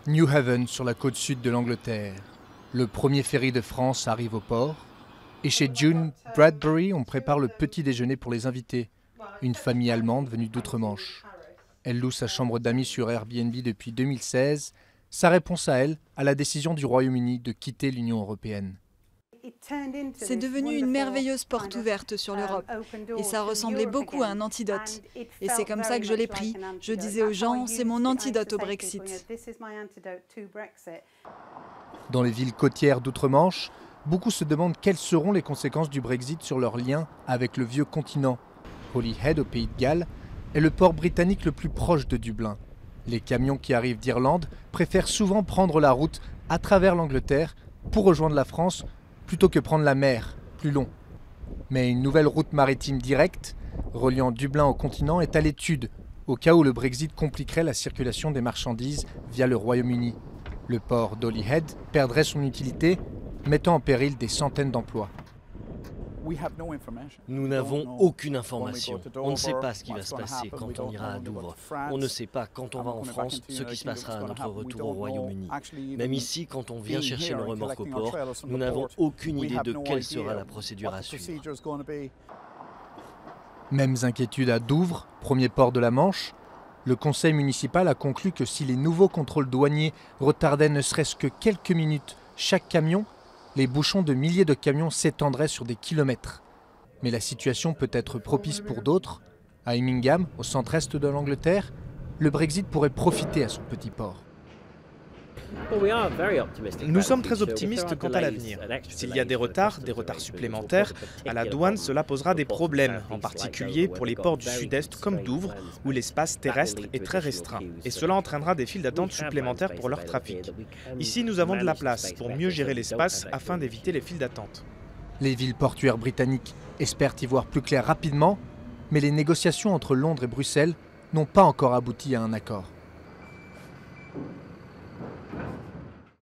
New Haven, sur la côte sud de l'Angleterre. Le premier ferry de France arrive au port. Et chez June Bradbury, on prépare le petit déjeuner pour les invités. Une famille allemande venue d'outre-Manche. Elle loue sa chambre d'amis sur Airbnb depuis 2016. Sa réponse à elle, à la décision du Royaume-Uni de quitter l'Union européenne. C'est devenu une merveilleuse porte ouverte sur l'Europe. Et ça ressemblait beaucoup à un antidote. Et c'est comme ça que je l'ai pris. Je disais aux gens, c'est mon antidote au Brexit. Dans les villes côtières d'outre-Manche, beaucoup se demandent quelles seront les conséquences du Brexit sur leur lien avec le vieux continent. Holyhead, au Pays de Galles, est le port britannique le plus proche de Dublin. Les camions qui arrivent d'Irlande préfèrent souvent prendre la route à travers l'Angleterre pour rejoindre la France plutôt que prendre la mer, plus long. Mais une nouvelle route maritime directe, reliant Dublin au continent, est à l'étude, au cas où le Brexit compliquerait la circulation des marchandises via le Royaume-Uni. Le port d'Holyhead perdrait son utilité, mettant en péril des centaines d'emplois. Nous n'avons aucune information. On ne sait pas ce qui va se passer quand on ira à Douvres. On ne sait pas quand on va en France ce qui se passera à notre retour au Royaume-Uni. Même ici, quand on vient chercher nos remorques au port, nous n'avons aucune idée de quelle sera la procédure à suivre. Mêmes inquiétudes à Douvres, premier port de la Manche. Le conseil municipal a conclu que si les nouveaux contrôles douaniers retardaient ne serait-ce que quelques minutes chaque camion, les bouchons de milliers de camions s'étendraient sur des kilomètres. Mais la situation peut être propice pour d'autres. À Immingham, au centre-est de l'Angleterre, le Brexit pourrait profiter à son petit port. Nous sommes très optimistes quant à l'avenir. S'il y a des retards supplémentaires, à la douane, cela posera des problèmes, en particulier pour les ports du sud-est comme Douvres, où l'espace terrestre est très restreint. Et cela entraînera des files d'attente supplémentaires pour leur trafic. Ici, nous avons de la place pour mieux gérer l'espace afin d'éviter les files d'attente. Les villes portuaires britanniques espèrent y voir plus clair rapidement, mais les négociations entre Londres et Bruxelles n'ont pas encore abouti à un accord.